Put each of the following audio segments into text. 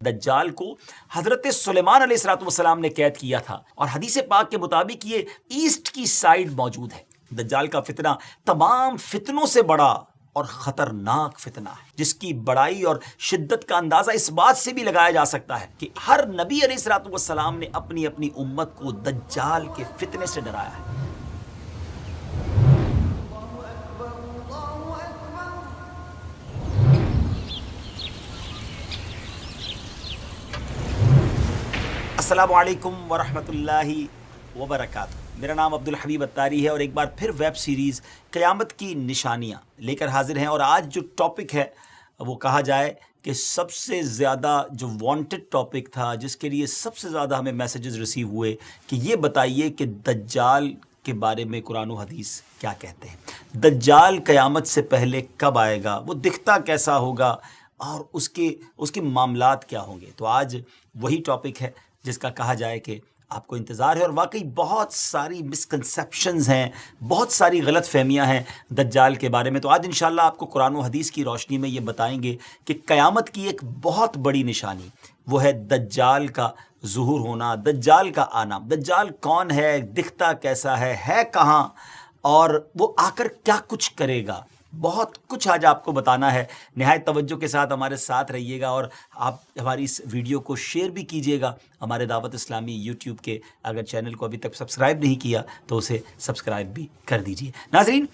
دجال کو حضرت سلیمان علیہ الصلوۃ والسلام نے قید کیا تھا، اور حدیث پاک کے مطابق یہ ایسٹ کی سائیڈ موجود ہے۔ دجال کا فتنہ تمام فتنوں سے بڑا اور خطرناک فتنہ ہے، جس کی بڑائی اور شدت کا اندازہ اس بات سے بھی لگایا جا سکتا ہے کہ ہر نبی علیہ الصلوۃ والسلام نے اپنی امت کو دجال کے فتنے سے ڈرایا ہے۔ السلام علیکم ورحمۃ اللہ وبرکاتہ۔ میرا نام عبدالحبیب اتاری ہے، اور ایک بار پھر ویب سیریز قیامت کی نشانیاں لے کر حاضر ہیں۔ اور آج جو ٹاپک ہے وہ کہا جائے کہ سب سے زیادہ جو وانٹڈ ٹاپک تھا، جس کے لیے سب سے زیادہ ہمیں میسیجز ریسیو ہوئے کہ یہ بتائیے کہ دجال کے بارے میں قرآن و حدیث کیا کہتے ہیں، دجال قیامت سے پہلے کب آئے گا، وہ دکھتا کیسا ہوگا، اور اس کے معاملات کیا ہوں گے۔ تو آج وہی ٹاپک ہے جس کا کہا جائے کہ آپ کو انتظار ہے، اور واقعی بہت ساری مسکنسیپشنز ہیں، بہت ساری غلط فہمیاں ہیں دجال کے بارے میں۔ تو آج انشاءاللہ آپ کو قرآن و حدیث کی روشنی میں یہ بتائیں گے کہ قیامت کی ایک بہت بڑی نشانی وہ ہے دجال کا ظہور ہونا، دجال کا آنا۔ دجال کون ہے، دکھتا کیسا ہے کہاں، اور وہ آ کر کیا کچھ کرے گا۔ بہت کچھ آج آپ کو بتانا ہے۔ نہایت توجہ کے ساتھ ہمارے ساتھ رہیے گا، اور آپ ہماری اس ویڈیو کو شیئر بھی کیجیے گا ہمارے دعوت اسلامی یوٹیوب کے۔ اگر چینل کو ابھی تک سبسکرائب نہیں کیا تو اسے سبسکرائب بھی کر دیجیے۔ ناظرین،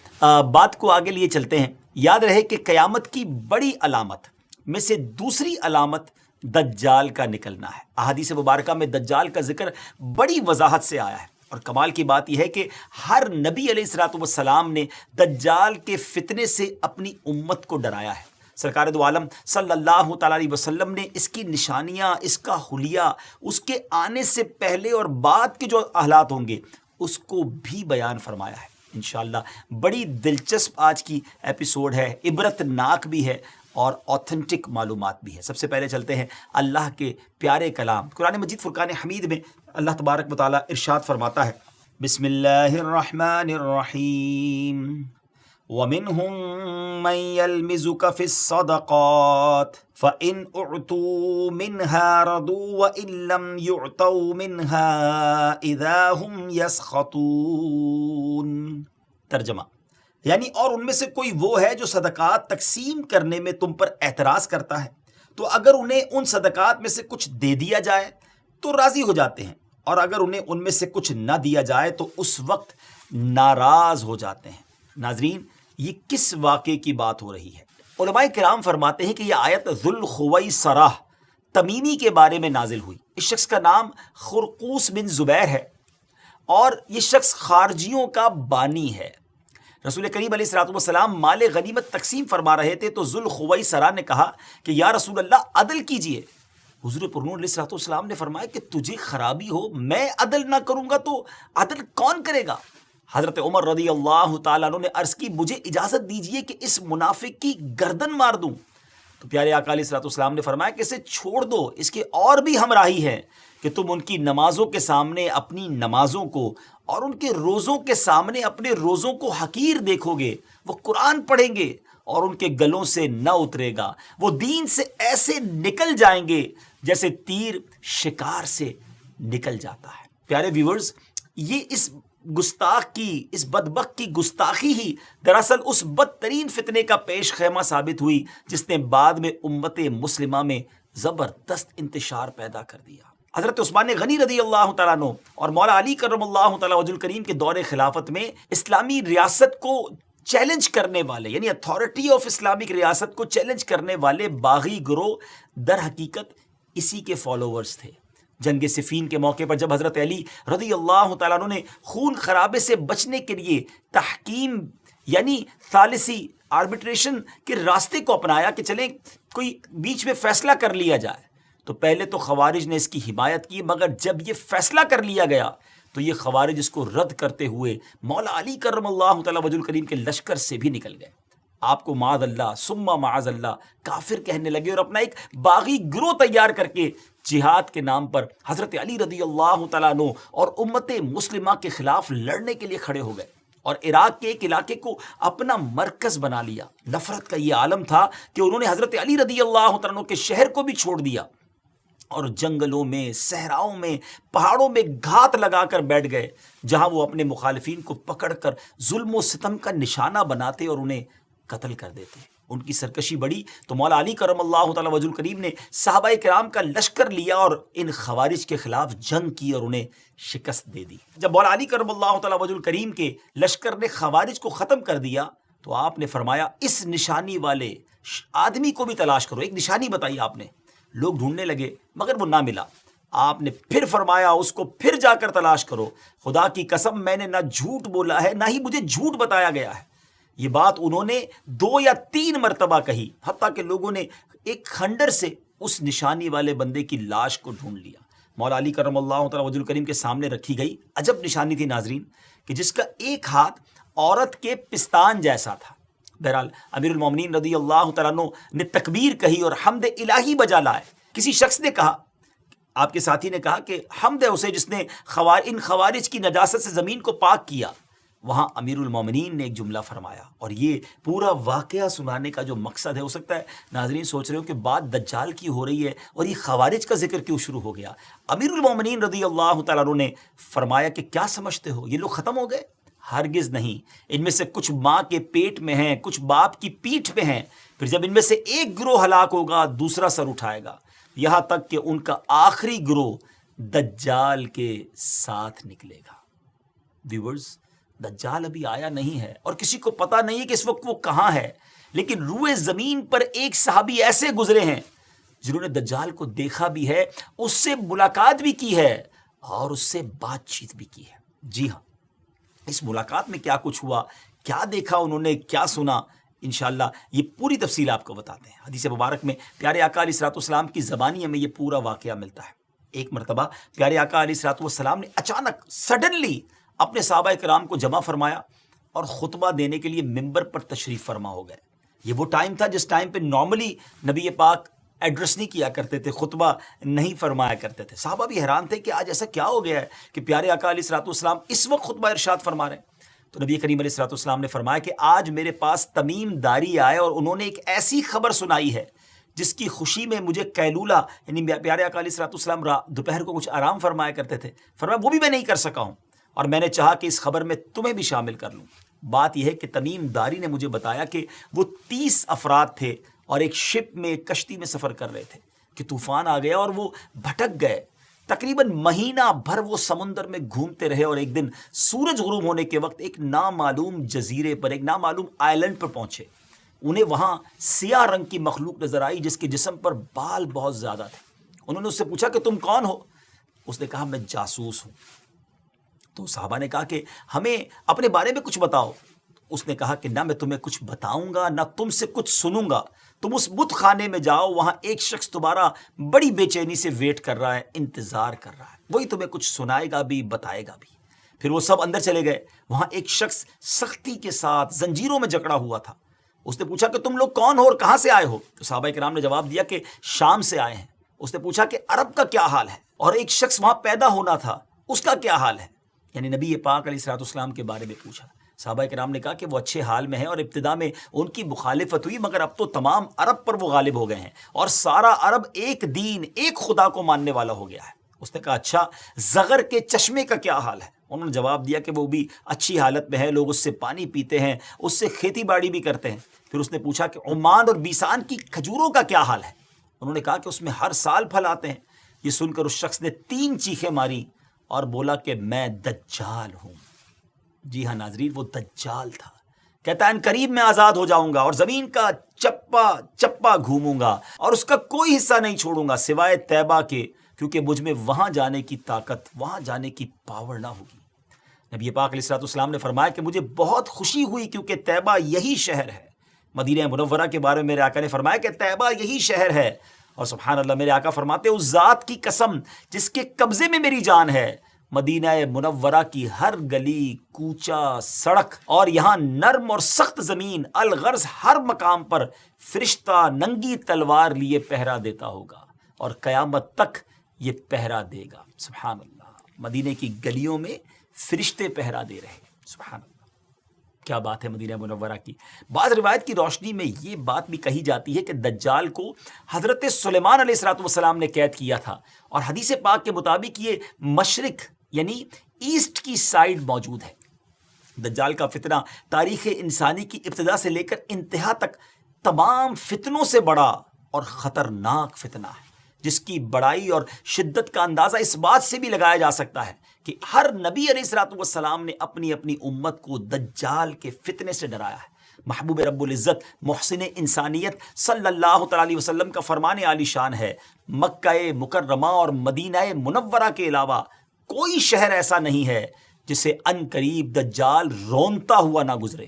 بات کو آگے لیے چلتے ہیں۔ یاد رہے کہ قیامت کی بڑی علامت میں سے دوسری علامت دجال کا نکلنا ہے۔ احادیث مبارکہ میں دجال کا ذکر بڑی وضاحت سے آیا ہے، اور کمال کی بات یہ ہے کہ ہر نبی علیہ الصلوۃ والسلام نے دجال کے فتنے سے اپنی امت کو ڈرایا ہے۔ سرکار دو عالم صلی اللہ تعالیٰ علیہ وسلم نے اس کی نشانیاں، اس کا حلیہ، اس کے آنے سے پہلے اور بعد کے جو حالات ہوں گے اس کو بھی بیان فرمایا ہے۔ انشاءاللہ بڑی دلچسپ آج کی ایپیسوڈ ہے، عبرت ناک بھی ہے اور اوتھنٹک معلومات بھی ہے۔ سب سے پہلے چلتے ہیں اللہ کے پیارے کلام قرآن مجید فرقان حمید میں۔ اللہ تبارک و تعالیٰ ارشاد فرماتا ہے، بسم اللہ الرحمن الرحیم، وَمِنْهُمْ مَنْ يَلْمِزُكَ فِي الصَّدَقَاتِ فَإِنْ أُعْطُوا مِنْهَا رَضُوا وَإِنْ لَمْ يُعْطَوْا مِنْهَا إِذَا هُمْ يَسْخَطُونَ۔ ترجمہ یعنی اور ان میں سے کوئی وہ ہے جو صدقات تقسیم کرنے میں تم پر اعتراض کرتا ہے، تو اگر انہیں ان صدقات میں سے کچھ دے دیا جائے تو راضی ہو جاتے ہیں، اور اگر انہیں ان میں سے کچھ نہ دیا جائے تو اس وقت ناراض ہو جاتے ہیں۔ ناظرین، یہ کس واقعے کی بات ہو رہی ہے؟ علماء کرام فرماتے ہیں کہ یہ آیت ذوالخویصرہ تمیمی کے بارے میں نازل ہوئی۔ اس شخص کا نام خرقوس بن زبیر ہے، اور یہ شخص خارجیوں کا بانی ہے۔ رسول کریم علیہ الصلوۃ والسلام مال غنیمت تقسیم فرما رہے تھے تو ذوالخویصرہ نے کہا کہ یا رسول اللہ عدل کیجئے۔ حضور پرنور علیہ الصلوۃ والسلام نے فرمایا کہ تجھے خرابی ہو، میں عدل نہ کروں گا تو عدل کون کرے گا؟ حضرت عمر رضی اللہ تعالیٰ عنہ نے عرض کی، مجھے اجازت دیجئے کہ اس منافق کی گردن مار دوں۔ تو پیارے آقا علیہ الصلوۃ والسلام نے فرمایا کہ اسے چھوڑ دو، اس کے اور بھی ہمراہی ہے کہ تم ان کی نمازوں کے سامنے اپنی نمازوں کو اور ان کے روزوں کے سامنے اپنے روزوں کو حقیر دیکھو گے۔ وہ قرآن پڑھیں گے اور ان کے گلوں سے نہ اترے گا، وہ دین سے ایسے نکل جائیں گے جیسے تیر شکار سے نکل جاتا ہے۔ پیارے ویورز، یہ اس گستاخ کی، اس بدبخت کی گستاخی ہی دراصل اس بدترین فتنے کا پیش خیمہ ثابت ہوئی جس نے بعد میں امت مسلمہ میں زبردست انتشار پیدا کر دیا۔ حضرت عثمان غنی رضی اللہ تعالیٰ عنہ اور مولا علی کرم اللہ تعالیٰ وجہ الکریم کے دور خلافت میں اسلامی ریاست کو چیلنج کرنے والے، یعنی اتھارٹی آف اسلامک ریاست کو چیلنج کرنے والے باغی گروہ در حقیقت اسی کے فالوورز تھے۔ جنگ صفین کے موقع پر جب حضرت علی رضی اللہ تعالیٰ عنہ نے خون خرابے سے بچنے کے لیے تحکیم یعنی ثالثی آربیٹریشن کے راستے کو اپنایا کہ چلیں کوئی بیچ میں فیصلہ کر لیا جائے، تو پہلے تو خوارج نے اس کی حمایت کی، مگر جب یہ فیصلہ کر لیا گیا تو یہ خوارج اس کو رد کرتے ہوئے مولا علی کرم اللہ تعالیٰ وجہ الکریم کے لشکر سے بھی نکل گئے۔ آپ کو معاذ اللہ ثم معاذ اللہ کافر کہنے لگے، اور اپنا ایک باغی گروہ تیار کر کے جہاد کے نام پر حضرت علی رضی اللہ تعالیٰ عنہ اور امت مسلمہ کے خلاف لڑنے کے لیے کھڑے ہو گئے، اور عراق کے ایک علاقے کو اپنا مرکز بنا لیا۔ نفرت کا یہ عالم تھا کہ انہوں نے حضرت علی رضی اللہ تعالیٰ عنہ کے شہر کو بھی چھوڑ دیا۔ اور جنگلوں میں، صحراؤں میں، پہاڑوں میں گھات لگا کر بیٹھ گئے، جہاں وہ اپنے مخالفین کو پکڑ کر ظلم و ستم کا نشانہ بناتے اور انہیں قتل کر دیتے۔ ان کی سرکشی بڑی تو مولا علی کرم اللہ تعالی وجہ الکریم نے صحابہ کرام کا لشکر لیا اور ان خوارج کے خلاف جنگ کی اور انہیں شکست دے دی۔ جب مولا علی کرم اللہ تعالی وجہ الکریم کے لشکر نے خوارج کو ختم کر دیا تو آپ نے فرمایا اس نشانی والے آدمی کو بھی تلاش کرو۔ ایک نشانی بتائی آپ نے، لوگ ڈھونڈنے لگے مگر وہ نہ ملا۔ آپ نے پھر فرمایا اس کو پھر جا کر تلاش کرو، خدا کی قسم میں نے نہ جھوٹ بولا ہے نہ ہی مجھے جھوٹ بتایا گیا ہے۔ یہ بات انہوں نے 2 یا 3 مرتبہ کہی، حتیٰ کہ لوگوں نے ایک کھنڈر سے اس نشانی والے بندے کی لاش کو ڈھونڈ لیا۔ مولا علی کرم اللہ تعالی وجہ الکریم کے سامنے رکھی گئی عجب نشانی تھی ناظرین، کہ جس کا ایک ہاتھ عورت کے پستان جیسا تھا۔ بہرحال امیر المومنین رضی اللہ تعالیٰ عنہ نے تکبیر کہی اور حمد الہی بجا لائے۔ کسی شخص نے کہا، آپ کے ساتھی نے کہا کہ حمد ہے اسے جس نے ان خوارج کی نجاست سے زمین کو پاک کیا۔ وہاں امیر المومنین نے ایک جملہ فرمایا، اور یہ پورا واقعہ سنانے کا جو مقصد ہے، ہو سکتا ہے ناظرین سوچ رہے ہو کہ بات دجال کی ہو رہی ہے اور یہ خوارج کا ذکر کیوں شروع ہو گیا۔ امیر المومنین رضی اللہ تعالیٰ عنہ نے فرمایا کہ کیا سمجھتے ہو یہ لوگ ختم ہو گئے؟ ہرگز نہیں، ان میں سے کچھ ماں کے پیٹ میں ہیں، کچھ باپ کی پیٹھ پہ ہیں، پھر جب ان میں سے ایک گروہ ہلاک ہوگا دوسرا سر اٹھائے گا، یہاں تک کہ ان کا آخری گروہ دجال کے ساتھ نکلے گا۔ ویورز، دجال ابھی آیا نہیں ہے اور کسی کو پتہ نہیں ہے کہ اس وقت وہ کہاں ہے، لیکن روئے زمین پر ایک صحابی ایسے گزرے ہیں جنہوں نے دجال کو دیکھا بھی ہے، اس سے ملاقات بھی کی ہے اور اس سے بات چیت بھی کی ہے۔ جی ہاں، اس ملاقات میں کیا کچھ ہوا، کیا دیکھا انہوں نے، کیا سنا، انشاءاللہ یہ پوری تفصیل آپ کو بتاتے ہیں۔ حدیث مبارک میں پیارے آقا علیہ الصلوۃ والسلام کی زبانی ہمیں یہ پورا واقعہ ملتا ہے۔ ایک مرتبہ پیارے آقا علیہ الصلوۃ والسلام نے اچانک سڈنلی اپنے صحابہ کرام کو جمع فرمایا اور خطبہ دینے کے لیے ممبر پر تشریف فرما ہو گئے۔ یہ وہ ٹائم تھا جس ٹائم پہ نارملی نبی پاک ایڈریس نہیں کیا کرتے تھے، خطبہ نہیں فرمایا کرتے تھے۔ صحابہ بھی حیران تھے کہ آج ایسا کیا ہو گیا ہے کہ پیارے آقا علیہ الصلوۃ والسلام اس وقت خطبہ ارشاد فرما رہے ہیں۔ تو نبی کریم علیہ الصلوۃ والسلام نے فرمایا کہ آج میرے پاس تمیم داری آئے اور انہوں نے ایک ایسی خبر سنائی ہے جس کی خوشی میں مجھے قیلولہ، یعنی پیارے آقا علیہ الصلوۃ والسلام دوپہر کو کچھ آرام فرمایا کرتے تھے، فرمایا وہ بھی میں نہیں کر سکا ہوں، اور میں نے چاہا کہ اس خبر میں تمہیں بھی شامل کر لوں۔ بات یہ ہے کہ تمیم داری نے مجھے بتایا کہ وہ 30 افراد تھے اور ایک شپ میں، ایک کشتی میں سفر کر رہے تھے کہ طوفان آ گیا اور وہ بھٹک گئے۔ تقریباً مہینہ بھر وہ سمندر میں گھومتے رہے اور ایک دن سورج غروب ہونے کے وقت ایک نامعلوم جزیرے پر، ایک نامعلوم آئلینڈ پر پہنچے۔ انہیں وہاں سیاہ رنگ کی مخلوق نظر آئی جس کے جسم پر بال بہت زیادہ تھے۔ انہوں نے اس سے پوچھا کہ تم کون ہو؟ اس نے کہا میں جاسوس ہوں۔ تو صحابہ نے کہا کہ ہمیں اپنے بارے میں کچھ بتاؤ۔ اس نے کہا کہ نہ میں تمہیں کچھ بتاؤں گا نہ تم سے کچھ سنوں گا، تم اس بت خانے میں جاؤ، وہاں ایک شخص تمہارا بڑی بے چینی سے ویٹ کر رہا ہے، انتظار کر رہا ہے، وہی تمہیں کچھ سنائے گا بھی بتائے گا بھی۔ پھر وہ سب اندر چلے گئے۔ وہاں ایک شخص سختی کے ساتھ زنجیروں میں جکڑا ہوا تھا۔ اس نے پوچھا کہ تم لوگ کون ہو اور کہاں سے آئے ہو؟ تو صحابہ کرام نے جواب دیا کہ شام سے آئے ہیں۔ اس نے پوچھا کہ عرب کا کیا حال ہے؟ اور ایک شخص وہاں پیدا ہونا تھا، اس کا کیا حال ہے؟ یعنی نبی پاک علیہ الصلوۃ والسلام کے بارے میں پوچھا۔ صحابہ کرام نے کہا کہ وہ اچھے حال میں ہیں، اور ابتدا میں ان کی مخالفت ہوئی مگر اب تو تمام عرب پر وہ غالب ہو گئے ہیں اور سارا عرب ایک دین، ایک خدا کو ماننے والا ہو گیا ہے۔ اس نے کہا اچھا زغر کے چشمے کا کیا حال ہے؟ انہوں نے جواب دیا کہ وہ بھی اچھی حالت میں ہے، لوگ اس سے پانی پیتے ہیں، اس سے کھیتی باڑی بھی کرتے ہیں۔ پھر اس نے پوچھا کہ عمان اور بیسان کی کھجوروں کا کیا حال ہے؟ انہوں نے کہا کہ اس میں ہر سال پھل آتے ہیں۔ یہ سن کر اس شخص نے 3 چیخیں ماری اور بولا کہ میں دجال ہوں۔ جی ہاں ناظرین، وہ دجال تھا۔ کہتا ہے ان قریب میں آزاد ہو جاؤں گا اور زمین کا چپا چپا گھوموں گا اور اس کا کوئی حصہ نہیں چھوڑوں گا سوائے طیبہ کے، کیونکہ مجھ میں وہاں جانے کی طاقت، وہاں جانے کی پاور نہ ہوگی۔ نبی پاک علیہ الصلوۃ والسلام نے فرمایا کہ مجھے بہت خوشی ہوئی کیونکہ طیبہ یہی شہر ہے۔ مدینہ منورہ کے بارے میں میرے آقا نے فرمایا کہ طیبہ یہی شہر ہے، اور سبحان اللہ میرے آقا فرماتے اس ذات کی قسم جس کے قبضے میں میری جان ہے، مدینہ منورہ کی ہر گلی، کوچہ، سڑک اور یہاں نرم اور سخت زمین، الغرض ہر مقام پر فرشتہ ننگی تلوار لیے پہرا دیتا ہوگا اور قیامت تک یہ پہرا دے گا۔ سبحان اللہ، مدینہ کی گلیوں میں فرشتے پہرا دے رہے ہیں۔ سبحان اللہ۔ کیا بات ہے مدینہ منورہ کی. بعض روایت کی روشنی میں یہ بات بھی کہی جاتی ہے کہ دجال کو حضرت سلیمان علیہ السلام نے قید کیا تھا، اور حدیث پاک کے مطابق یہ مشرق یعنی ایسٹ کی سائیڈ موجود ہے. دجال کا فتنہ تاریخ انسانی کی ابتدا سے لے کر انتہا تک تمام فتنوں سے بڑا اور خطرناک فتنہ ہے، جس کی بڑائی اور شدت کا اندازہ اس بات سے بھی لگایا جا سکتا ہے کہ ہر نبی علیہ السلام نے اپنی اپنی امت کو دجال کے فتنے سے ڈرایا ہے. محبوب رب العزت محسن انسانیت صلی اللہ تعالی علیہ وسلم کا فرمان عالی شان ہے، مکہ مکرمہ اور مدینہ منورہ کے علاوہ کوئی شہر ایسا نہیں ہے جسے ان قریب دجال رونتا ہوا نہ گزرے،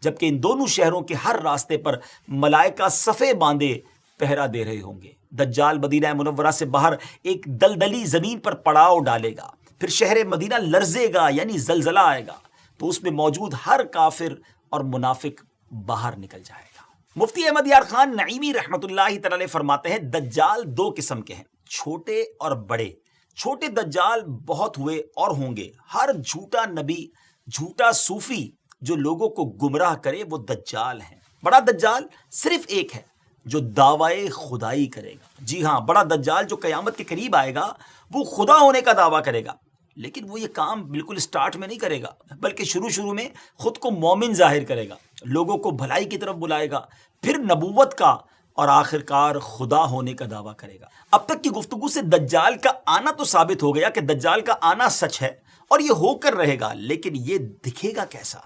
جبکہ ان دونوں شہروں کے ہر راستے پر ملائکہ صفے باندھے پہرا دے رہے ہوں گے. دجال مدینہ منورہ سے باہر ایک دلدلی زمین پر پڑاؤ ڈالے گا، پھر شہر مدینہ لرزے گا یعنی زلزلہ آئے گا تو اس میں موجود ہر کافر اور منافق باہر نکل جائے گا. مفتی احمد یار خان نعیمی رحمۃ اللہ تعالی فرماتے ہیں دجال دو قسم کے ہیں، چھوٹے اور بڑے. چھوٹے دجال بہت ہوئے اور ہوں گے. ہر جھوٹا نبی، جھوٹا صوفی جو لوگوں کو گمراہ کرے وہ دجال ہیں. بڑا دجال صرف ایک ہے جو دعوی خدائی کرے گا. جی ہاں، بڑا دجال جو قیامت کے قریب آئے گا وہ خدا ہونے کا دعویٰ کرے گا، لیکن وہ یہ کام بالکل سٹارٹ میں نہیں کرے گا، بلکہ شروع میں خود کو مومن ظاہر کرے گا، لوگوں کو بھلائی کی طرف بلائے گا، پھر نبوت کا اور آخرکار خدا ہونے کا دعویٰ کرے گا. اب تک کی گفتگو سے دجال کا آنا تو ثابت ہو گیا کہ دجال کا آنا سچ ہے اور یہ ہو کر رہے گا، لیکن یہ دکھے گا کیسا،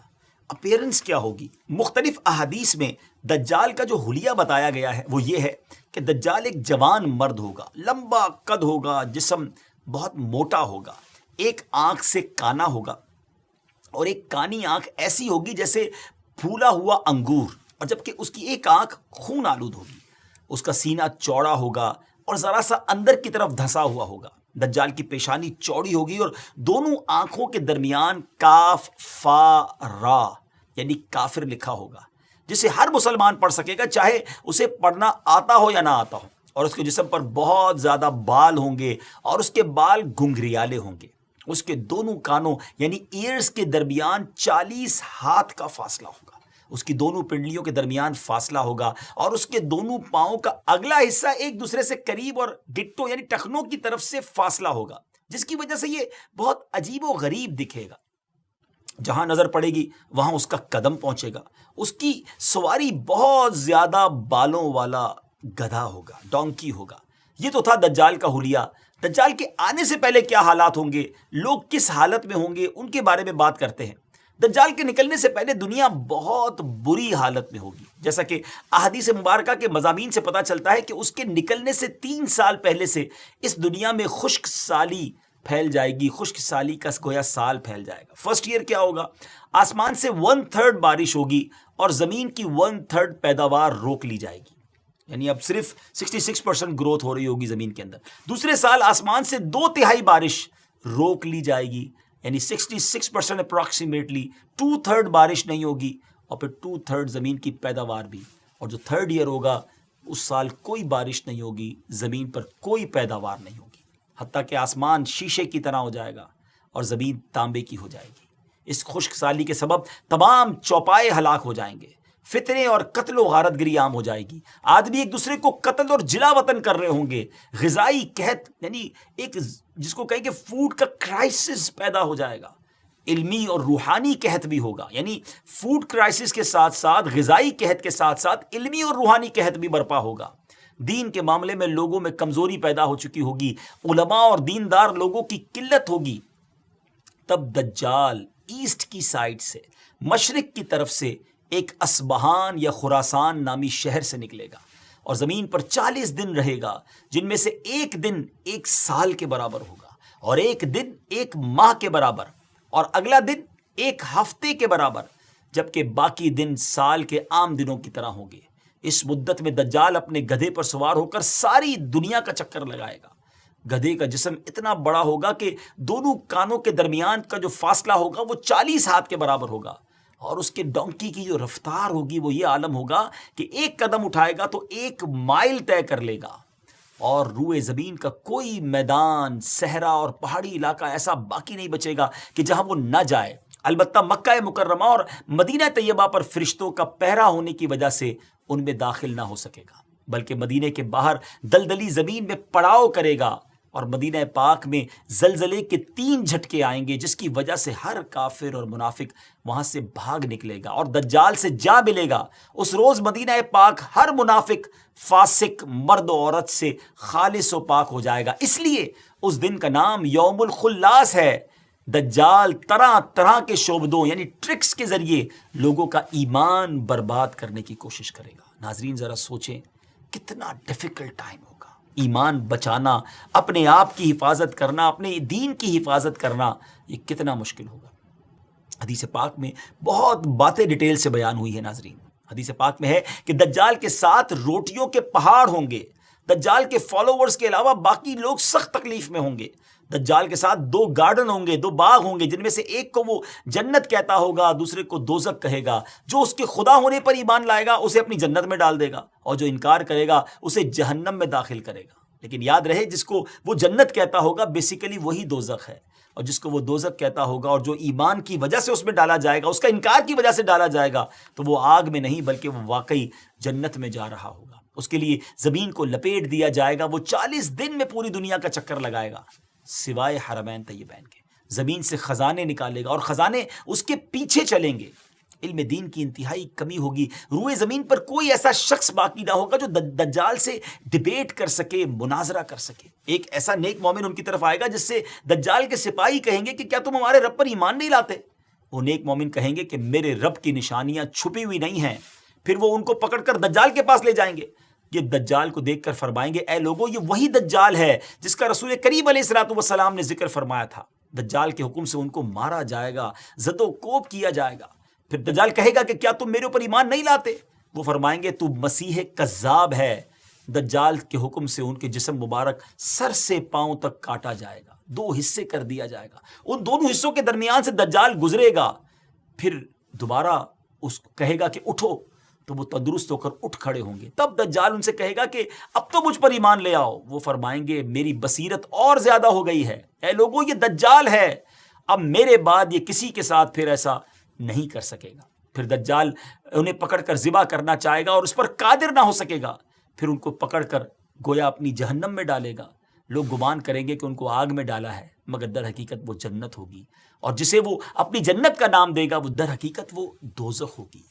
اپیرنس کیا ہوگی. مختلف احادیث میں دجال کا جو حلیہ بتایا گیا ہے وہ یہ ہے کہ دجال ایک جوان مرد ہوگا، لمبا قد ہوگا، جسم بہت موٹا ہوگا، ایک آنکھ سے کانا ہوگا اور ایک کانی آنکھ ایسی ہوگی جیسے پھولا ہوا انگور، اور جبکہ اس کی ایک آنکھ خون آلود ہوگی. اس کا سینہ چوڑا ہوگا اور ذرا سا اندر کی طرف دھسا ہوا ہوگا. دجال کی پیشانی چوڑی ہوگی اور دونوں آنکھوں کے درمیان کاف فا را یعنی کافر لکھا ہوگا، جسے ہر مسلمان پڑھ سکے گا چاہے اسے پڑھنا آتا ہو یا نہ آتا ہو. اور اس کے جسم پر بہت زیادہ بال ہوں گے اور اس کے بال گھنگریالے ہوں گے. اس کے دونوں کانوں یعنی ایئرز کے درمیان 40 ہاتھ کا فاصلہ ہوگا. اس کی دونوں پنڈلیوں کے درمیان فاصلہ ہوگا اور اس کے دونوں پاؤں کا اگلا حصہ ایک دوسرے سے قریب اور گٹوں یعنی ٹخنوں کی طرف سے فاصلہ ہوگا، جس کی وجہ سے یہ بہت عجیب و غریب دکھے گا. جہاں نظر پڑے گی وہاں اس کا قدم پہنچے گا. اس کی سواری بہت زیادہ بالوں والا گدھا ہوگا، ڈونکی ہوگا. یہ تو تھا دجال کا حلیہ. دجال کے آنے سے پہلے کیا حالات ہوں گے، لوگ کس حالت میں ہوں گے، ان کے بارے میں بات کرتے ہیں. دجال کے نکلنے سے پہلے دنیا بہت بری حالت میں ہوگی، جیسا کہ احادیث مبارکہ کے مضامین سے پتہ چلتا ہے کہ اس کے نکلنے سے 3 سال پہلے سے اس دنیا میں خشک سالی پھیل جائے گی. خشک سالی کا گویا سال پھیل جائے گا. فرسٹ ایئر کیا ہوگا، آسمان سے 1/3 بارش ہوگی اور زمین کی 1/3 پیداوار روک لی جائے گی، یعنی اب صرف 66% گروتھ ہو رہی ہوگی زمین کے اندر. دوسرے سال آسمان سے 2/3 بارش روک لی جائے گی، یعنی 66% اپروکسیمیٹلی 2/3 بارش نہیں ہوگی، اور پھر 2/3 زمین کی پیداوار بھی. اور جو 3rd ایئر ہوگا اس سال کوئی بارش نہیں ہوگی، زمین پر کوئی پیداوار نہیں ہوگی، حتیٰ کہ آسمان شیشے کی طرح ہو جائے گا اور زمین تانبے کی ہو جائے گی. اس خشک سالی کے سبب تمام چوپائے ہلاک ہو جائیں گے، فتنے اور قتل و غارت گری عام ہو جائے گی. آدمی ایک دوسرے کو قتل اور جلا وطن کر رہے ہوں گے. غذائی قحط یعنی ایک جس کو کہیں کہ فوڈ کا کرائسس پیدا ہو جائے گا. علمی اور روحانی قحط بھی ہوگا، یعنی فوڈ کرائسس کے ساتھ ساتھ غذائی قحط کے ساتھ ساتھ علمی اور روحانی قحط بھی برپا ہوگا. دین کے معاملے میں لوگوں میں کمزوری پیدا ہو چکی ہوگی، علماء اور دیندار لوگوں کی قلت ہوگی. تب دجال ایسٹ کی سائڈ سے، مشرق کی طرف سے ایک اصبہان یا خراسان نامی شہر سے نکلے گا اور زمین پر 40 دن رہے گا، جن میں سے ایک دن 1 سال کے برابر ہوگا، اور ایک دن 1 ماہ کے برابر، اور اگلا دن 1 ہفتے کے برابر، جبکہ باقی دن سال کے عام دنوں کی طرح ہوں گے. اس مدت میں دجال اپنے گدھے پر سوار ہو کر ساری دنیا کا چکر لگائے گا. گدھے کا جسم اتنا بڑا ہوگا کہ دونوں کانوں کے درمیان کا جو فاصلہ ہوگا وہ 40 ہاتھ کے برابر ہوگا، اور اس کے ڈونکی کی جو رفتار ہوگی وہ یہ عالم ہوگا کہ 1 قدم اٹھائے گا تو 1 مائل طے کر لے گا. اور روئے زمین کا کوئی میدان، صحرا اور پہاڑی علاقہ ایسا باقی نہیں بچے گا کہ جہاں وہ نہ جائے. البتہ مکہ مکرمہ اور مدینہ طیبہ پر فرشتوں کا پہرا ہونے کی وجہ سے ان میں داخل نہ ہو سکے گا، بلکہ مدینے کے باہر دلدلی زمین میں پڑاؤ کرے گا، اور مدینہ پاک میں زلزلے کے 3 جھٹکے آئیں گے، جس کی وجہ سے ہر کافر اور منافق وہاں سے بھاگ نکلے گا اور دجال سے جا ملے گا۔ اس روز مدینہ پاک ہر منافق، فاسق، مرد و عورت سے خالص و پاک ہو جائے گا۔ اس لیے اس دن کا نام یوم الخلاص ہے۔ دجال طرح طرح کے شعبدوں یعنی ٹرکس کے ذریعے لوگوں کا ایمان برباد کرنے کی کوشش کرے گا۔ ناظرین ذرا سوچیں کتنا ڈیفیکلٹ ٹائم ہوگا۔ ایمان بچانا، اپنے آپ کی حفاظت کرنا، اپنے دین کی حفاظت کرنا، یہ کتنا مشکل ہوگا۔ حدیث پاک میں بہت باتیں ڈیٹیل سے بیان ہوئی ہے ناظرین۔ حدیث پاک میں ہے کہ دجال کے ساتھ روٹیوں کے پہاڑ ہوں گے۔ دجال کے فالوورز کے علاوہ باقی لوگ سخت تکلیف میں ہوں گے۔ دجال کے ساتھ 2 گارڈن ہوں گے، 2 باغ ہوں گے، جن میں سے ایک کو وہ جنت کہتا ہوگا، دوسرے کو دوزخ کہے گا۔ جو اس کے خدا ہونے پر ایمان لائے گا اسے اپنی جنت میں ڈال دے گا، اور جو انکار کرے گا اسے جہنم میں داخل کرے گا۔ لیکن یاد رہے، جس کو وہ جنت کہتا ہوگا بیسیکلی وہی دوزخ ہے، اور جس کو وہ دوزخ کہتا ہوگا اور جو ایمان کی وجہ سے اس میں ڈالا جائے گا، اس کا انکار کی وجہ سے ڈالا جائے گا، تو وہ آگ میں نہیں بلکہ وہ واقعی جنت میں جا رہا ہوگا۔ اس کے لیے زمین کو لپیٹ دیا جائے گا، وہ 40 دن میں پوری دنیا کا چکر لگائے گا سوائے حرمین طیبین کے۔ زمین سے خزانے نکالے گا اور خزانے اس کے پیچھے چلیں گے۔ علم دین کی انتہائی کمی ہوگی۔ روئے زمین پر کوئی ایسا شخص باقی نہ ہوگا جو دجال سے ڈیبیٹ کر سکے، مناظرہ کر سکے۔ ایک ایسا نیک مومن ان کی طرف آئے گا جس سے دجال کے سپاہی کہیں گے کہ کیا تم ہمارے رب پر ایمان نہیں لاتے؟ وہ نیک مومن کہیں گے کہ میرے رب کی نشانیاں چھپی ہوئی نہیں ہیں۔ پھر وہ ان کو پکڑ کر دجال کے پاس لے جائیں گے۔ یہ دجال کو دیکھ کر فرمائیں گے، اے لوگوں، یہ وہی دجال ہے جس کا رسول کریم علیہ الصلوۃ والسلام نے ذکر فرمایا تھا۔ دجال کے حکم سے ان کو مارا جائے گا، زد و کوب کیا جائے گا۔ پھر دجال کہے گا کہ کیا تم میرے اوپر ایمان نہیں لاتے؟ وہ فرمائیں گے تو مسیح کذاب ہے۔ دجال کے حکم سے ان کے جسم مبارک سر سے پاؤں تک کاٹا جائے گا، 2 حصے کر دیا جائے گا۔ ان دونوں حصوں کے درمیان سے دجال گزرے گا۔ پھر دوبارہ اس کو کہے گا کہ اٹھو، تو وہ تندرست ہو کر اٹھ کھڑے ہوں گے۔ تب دجال ان سے کہے گا کہ اب تو مجھ پر ایمان لے آؤ۔ وہ فرمائیں گے میری بصیرت اور زیادہ ہو گئی ہے، اے لوگوں یہ دجال ہے، اب میرے بعد یہ کسی کے ساتھ پھر ایسا نہیں کر سکے گا۔ پھر دجال انہیں پکڑ کر ذبح کرنا چاہے گا اور اس پر قادر نہ ہو سکے گا۔ پھر ان کو پکڑ کر گویا اپنی جہنم میں ڈالے گا۔ لوگ گمان کریں گے کہ ان کو آگ میں ڈالا ہے، مگر در حقیقت وہ جنت ہوگی، اور جسے وہ اپنی جنت کا نام دے گا وہ در حقیقت وہ دوزخ ہوگی۔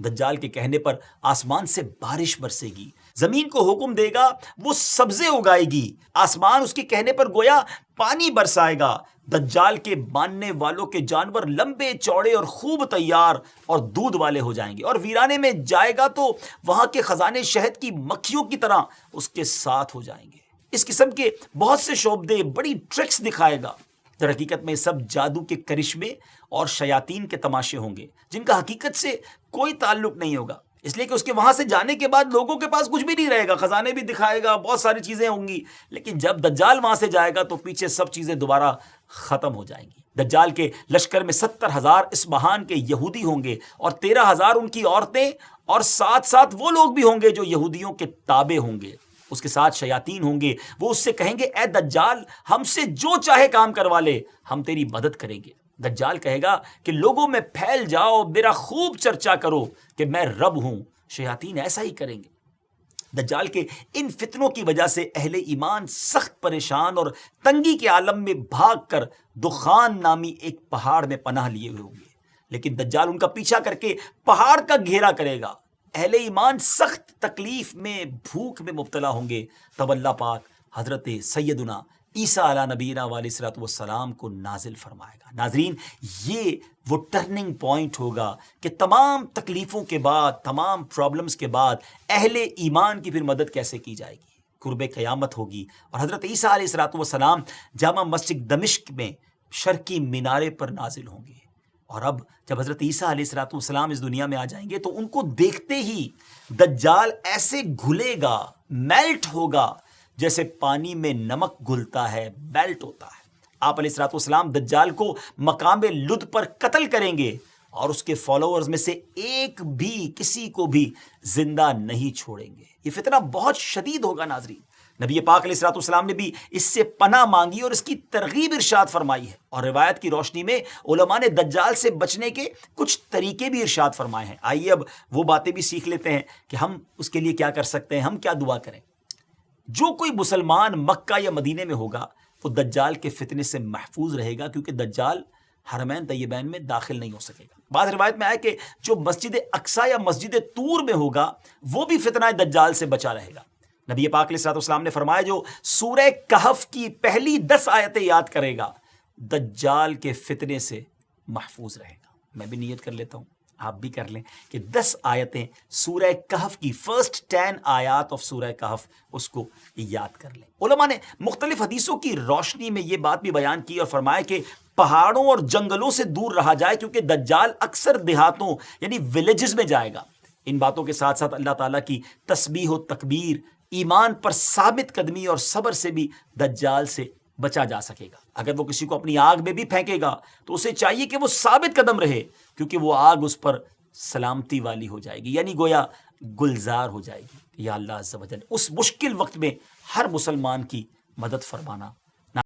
دجال کے کہنے پر آسمان سے بارش برسے گی، زمین کو حکم دے گا وہ سبزے اگائے گی، آسمان اس کے کہنے پر گویا پانی برسائے گا۔ دجال کے ماننے والوں کے جانور لمبے چوڑے اور خوب تیار اور دودھ والے ہو جائیں گے، اور ویرانے میں جائے گا تو وہاں کے خزانے شہد کی مکھیوں کی طرح اس کے ساتھ ہو جائیں گے۔ اس قسم کے بہت سے شعبدے، بڑی ٹرکس دکھائے گا۔ در حقیقت میں سب جادو کے کرشمے اور شیاطین کے تماشے ہوں گے، جن کا حقیقت سے کوئی تعلق نہیں ہوگا، اس لیے کہ اس کے وہاں سے جانے کے بعد لوگوں کے پاس کچھ بھی نہیں رہے گا۔ خزانے بھی دکھائے گا، بہت ساری چیزیں ہوں گی، لیکن جب دجال وہاں سے جائے گا تو پیچھے سب چیزیں دوبارہ ختم ہو جائیں گی۔ دجال کے لشکر میں 70,000 اصبہان کے یہودی ہوں گے، اور 13,000 ان کی عورتیں، اور ساتھ ساتھ وہ لوگ بھی ہوں گے جو یہودیوں کے تابع ہوں گے۔ اس کے ساتھ شیاطین ہوں گے، وہ اس سے کہیں گے اے دجال ہم سے جو چاہے کام کروا لے، ہم تیری مدد کریں گے۔ دجال کہے گا کہ لوگوں میں پھیل جاؤ، میرا خوب چرچا کرو کہ میں رب ہوں۔ شیاطین ایسا ہی کریں گے۔ دجال کے ان فتنوں کی وجہ سے اہل ایمان سخت پریشان اور تنگی کے عالم میں بھاگ کر دخان نامی ایک پہاڑ میں پناہ لیے ہوئے ہوں گے، لیکن دجال ان کا پیچھا کر کے پہاڑ کا گھیرا کرے گا۔ اہل ایمان سخت تکلیف میں، بھوک میں مبتلا ہوں گے، تب اللہ پاک حضرت سیدنا عیسیٰ علیہ نبینا علیہ الصلوۃ والسلام کو نازل فرمائے گا۔ ناظرین یہ وہ ٹرننگ پوائنٹ ہوگا کہ تمام تکلیفوں کے بعد، تمام پرابلمز کے بعد اہل ایمان کی پھر مدد کیسے کی جائے گی۔ قرب قیامت ہوگی، اور حضرت عیسیٰ علیہ الصلوۃ والسلام جامع مسجد دمشق میں شرقی مینارے پر نازل ہوں گے۔ اور اب جب حضرت عیسیٰ علیہ الصلوۃ والسلام اس دنیا میں آ جائیں گے تو ان کو دیکھتے ہی دجال ایسے گھلے گا، میلٹ ہوگا، جیسے پانی میں نمک گھلتا ہے، میلٹ ہوتا ہے۔ آپ علیہ الصلوۃ والسلام دجال کو مقام لد پر قتل کریں گے، اور اس کے فالوورز میں سے ایک بھی، کسی کو بھی زندہ نہیں چھوڑیں گے۔ یہ فتنہ بہت شدید ہوگا ناظرین۔ نبی پاک علیہ الصلوۃ والسلام نے بھی اس سے پناہ مانگی اور اس کی ترغیب ارشاد فرمائی ہے، اور روایت کی روشنی میں علماء نے دجال سے بچنے کے کچھ طریقے بھی ارشاد فرمائے ہیں۔ آئیے اب وہ باتیں بھی سیکھ لیتے ہیں کہ ہم اس کے لیے کیا کر سکتے ہیں، ہم کیا دعا کریں۔ جو کوئی مسلمان مکہ یا مدینے میں ہوگا وہ دجال کے فتنے سے محفوظ رہے گا، کیونکہ دجال حرمین طیبین میں داخل نہیں ہو سکے گا۔ بعض روایت میں آیا کہ جو مسجد اقصی یا مسجد طور میں ہوگا وہ بھی فتنہ دجال سے بچا رہے گا۔ نبی پاک علیہ الصلوۃ والسلام نے فرمایا جو سورہ کہف کی پہلی 10 آیتیں یاد کرے گا دجال کے فتنے سے محفوظ رہے گا۔ میں بھی نیت کر لیتا ہوں، آپ بھی کر لیں کہ 10 آیتیں سورہ کہف کی فرسٹ 10 آیات آف سورہ کہف اس کو یاد کر لیں۔ علماء نے مختلف حدیثوں کی روشنی میں یہ بات بھی بیان کی اور فرمایا کہ پہاڑوں اور جنگلوں سے دور رہا جائے، کیونکہ دجال اکثر دیہاتوں یعنی ولیجز میں جائے گا۔ ان باتوں کے ساتھ ساتھ اللہ تعالیٰ کی تسبیح و تکبیر، ایمان پر ثابت قدمی اور صبر سے بھی دجال سے بچا جا سکے گا۔ اگر وہ کسی کو اپنی آگ میں بھی پھینکے گا تو اسے چاہیے کہ وہ ثابت قدم رہے، کیونکہ وہ آگ اس پر سلامتی والی ہو جائے گی، یعنی گویا گلزار ہو جائے گی۔ یا اللہ عز و جل اس مشکل وقت میں ہر مسلمان کی مدد فرمانا